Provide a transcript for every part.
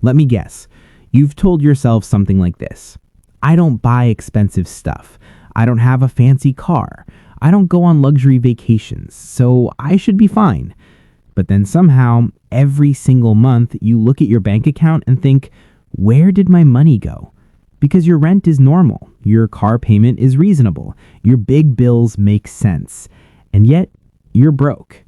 Let me guess. You've told yourself something like this: I don't buy expensive stuff. I don't have a fancy car. I don't go on luxury vacations, so I should be fine. But then somehow, every single month, you look at your bank account and think, where did my money go? Because your rent is normal, your car payment is reasonable, your big bills make sense, and yet you're broke.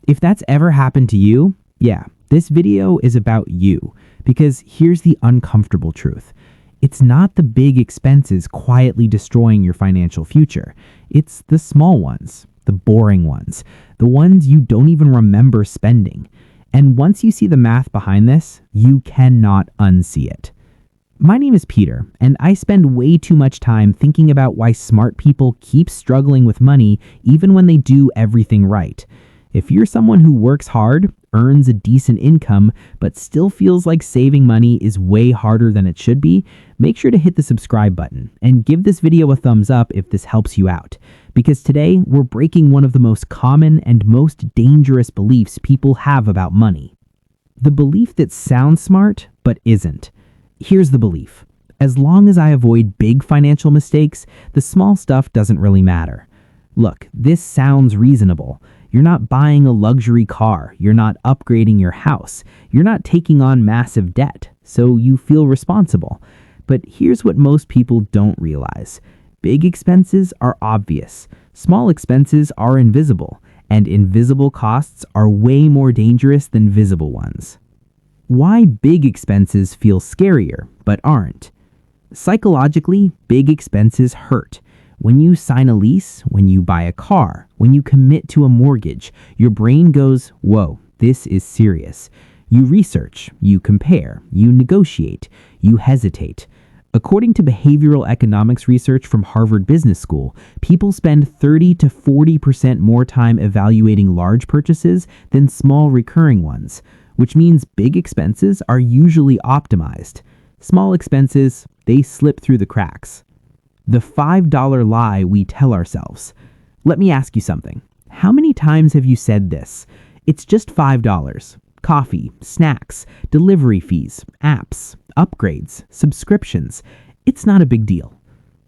If that's ever happened to you, yeah, this video is about you, because here's the uncomfortable truth. It's not the big expenses quietly destroying your financial future. It's the small ones, the boring ones, the ones you don't even remember spending. And once you see the math behind this, you cannot unsee it. My name is Peter, and I spend way too much time thinking about why smart people keep struggling with money even when they do everything right. If you're someone who works hard, earns a decent income, but still feels like saving money is way harder than it should be, make sure to hit the subscribe button and give this video a thumbs up if this helps you out. Because today, we're breaking one of the most common and most dangerous beliefs people have about money. The belief that sounds smart, but isn't. Here's the belief: as long as I avoid big financial mistakes, the small stuff doesn't really matter. Look, this sounds reasonable. You're not buying a luxury car. You're not upgrading your house. You're not taking on massive debt, so you feel responsible. But here's what most people don't realize. Big expenses are obvious. Small expenses are invisible. And invisible costs are way more dangerous than visible ones. Why big expenses feel scarier, but aren't? Psychologically, big expenses hurt. When you sign a lease, when you buy a car, when you commit to a mortgage, your brain goes, whoa, this is serious. You research, you compare, you negotiate, you hesitate. According to behavioral economics research from Harvard Business School, people spend 30 to 40% more time evaluating large purchases than small recurring ones, which means big expenses are usually optimized. Small expenses, they slip through the cracks. The $5 lie we tell ourselves. Let me ask you something. How many times have you said this? It's just $5. Coffee, snacks, delivery fees, apps, upgrades, subscriptions. It's not a big deal.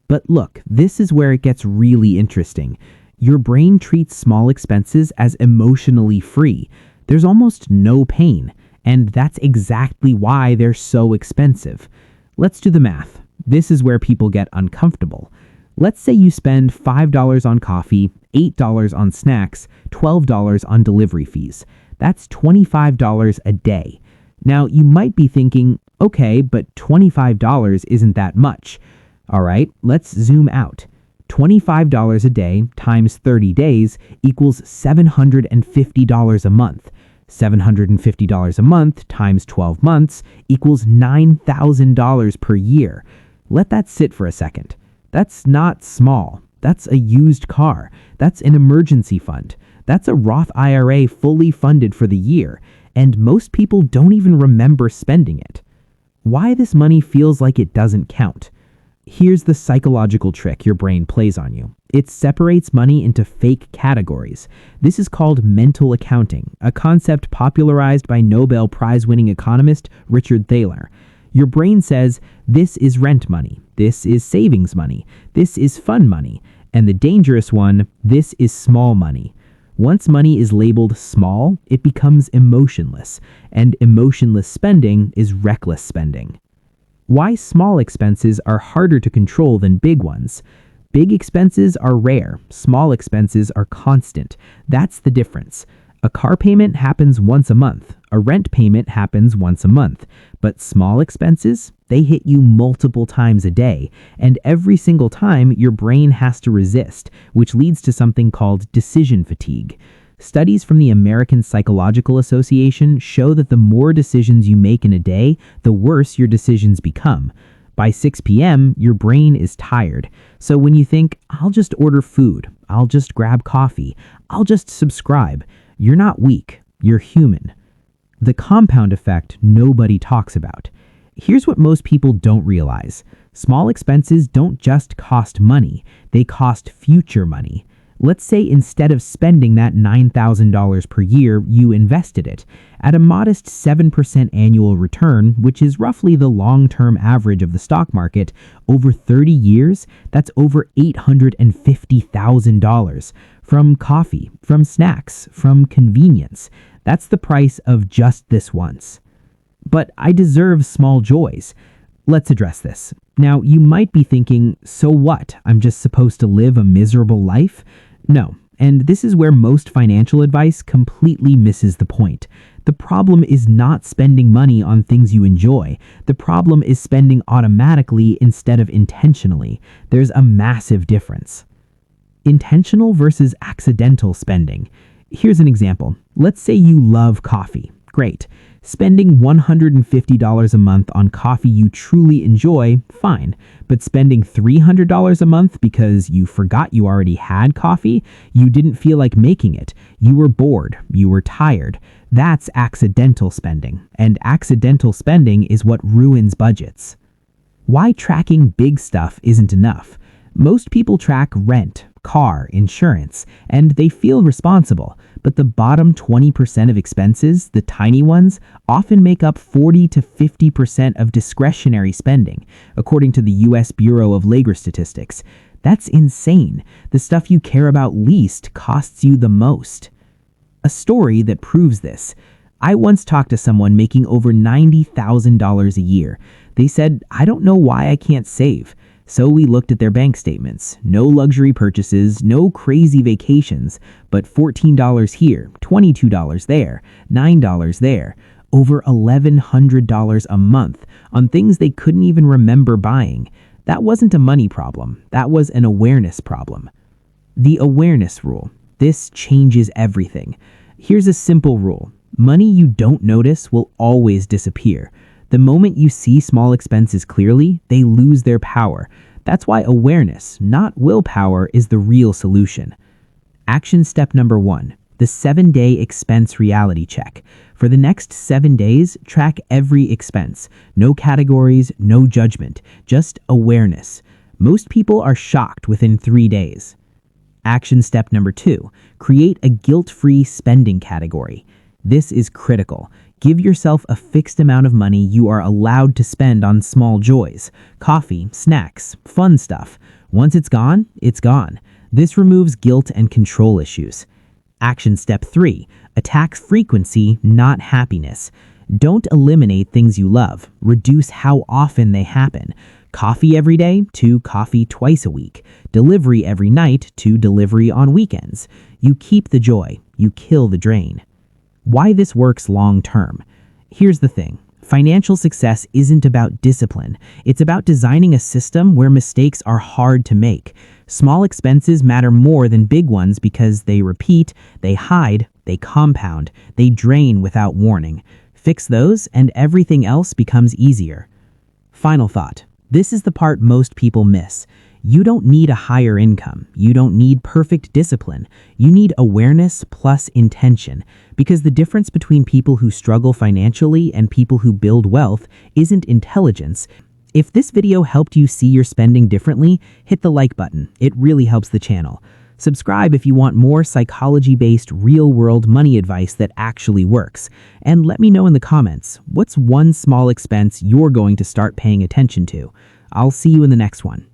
But look, this is where it gets really interesting. Your brain treats small expenses as emotionally free. There's almost no pain, and that's exactly why they're so expensive. Let's do the math. This is where people get uncomfortable. Let's say you spend $5 on coffee, $8 on snacks, $12 on delivery fees. That's $25 a day. Now, you might be thinking, okay, but $25 isn't that much. All right, let's zoom out. $25 a day times 30 days equals $750 a month. $750 a month times 12 months equals $9,000 per year. Let that sit for a second. That's not small. That's a used car. That's an emergency fund. That's a Roth IRA fully funded for the year, and most people don't even remember spending it. Why this money feels like it doesn't count? Here's the psychological trick your brain plays on you. It separates money into fake categories. This is called mental accounting, a concept popularized by Nobel Prize-winning economist Richard Thaler. Your brain says, this is rent money, this is savings money, this is fun money, and the dangerous one, this is small money. Once money is labeled small, it becomes emotionless, and emotionless spending is reckless spending. Why small expenses are harder to control than big ones? Big expenses are rare, small expenses are constant. That's the difference. A car payment happens once a month. A rent payment happens once a month. But small expenses, they hit you multiple times a day. And every single time, your brain has to resist, which leads to something called decision fatigue. Studies from the American Psychological Association show that the more decisions you make in a day, the worse your decisions become. By 6 p.m., your brain is tired. So when you think, I'll just order food, I'll just grab coffee, I'll just subscribe, you're not weak, you're human. The compound effect nobody talks about. Here's what most people don't realize. Small expenses don't just cost money, they cost future money. Let's say instead of spending that $9,000 per year, you invested it at a modest 7% annual return, which is roughly the long-term average of the stock market. Over 30 years, that's over $850,000 from coffee, from snacks, from convenience. That's the price of just this once. But I deserve small joys. Let's address this. Now, you might be thinking, so what? I'm just supposed to live a miserable life? No, and this is where most financial advice completely misses the point. The problem is not spending money on things you enjoy. The problem is spending automatically instead of intentionally. There's a massive difference. Intentional versus accidental spending. Here's an example. Let's say you love coffee. Great. Spending $150 a month on coffee you truly enjoy, fine. But spending $300 a month because you forgot you already had coffee, you didn't feel like making it, you were bored, you were tired, that's accidental spending. And accidental spending is what ruins budgets. Why tracking big stuff isn't enough? Most people track rent, car, insurance, and they feel responsible. But the bottom 20% of expenses, the tiny ones, often make up 40 to 50% of discretionary spending, according to the US Bureau of Labor Statistics. That's insane. The stuff you care about least costs you the most. A story that proves this. I once talked to someone making over $90,000 a year. They said, I don't know why I can't save. So we looked at their bank statements. No luxury purchases, no crazy vacations, but $14 here, $22 there, $9 there, over $1,100 a month on things they couldn't even remember buying. That wasn't a money problem. That was an awareness problem. The awareness rule. This changes everything. Here's a simple rule. Money you don't notice will always disappear. The moment you see small expenses clearly, they lose their power. That's why awareness, not willpower, is the real solution. Action step number 1, the 7-day expense reality check. For the next 7 days, track every expense. No categories, no judgment, just awareness. Most people are shocked within 3 days. Action step number 2, create a guilt-free spending category. This is critical. Give yourself a fixed amount of money you are allowed to spend on small joys, coffee, snacks, fun stuff. Once it's gone, it's gone. This removes guilt and control issues. Action step 3, attack frequency, not happiness. Don't eliminate things you love. Reduce how often they happen. Coffee every day to coffee twice a week. Delivery every night to delivery on weekends. You keep the joy, you kill the drain. Why this works long term. Here's the thing. Financial success isn't about discipline. It's about designing a system where mistakes are hard to make. Small expenses matter more than big ones because they repeat, they hide, they compound, they drain without warning. Fix those and everything else becomes easier. Final thought. This is the part most people miss. You don't need a higher income. You don't need perfect discipline. You need awareness plus intention, because the difference between people who struggle financially and people who build wealth isn't intelligence. If this video helped you see your spending differently, hit the like button. It really helps the channel. Subscribe if you want more psychology-based, real-world money advice that actually works. And let me know in the comments, what's one small expense you're going to start paying attention to? I'll see you in the next one.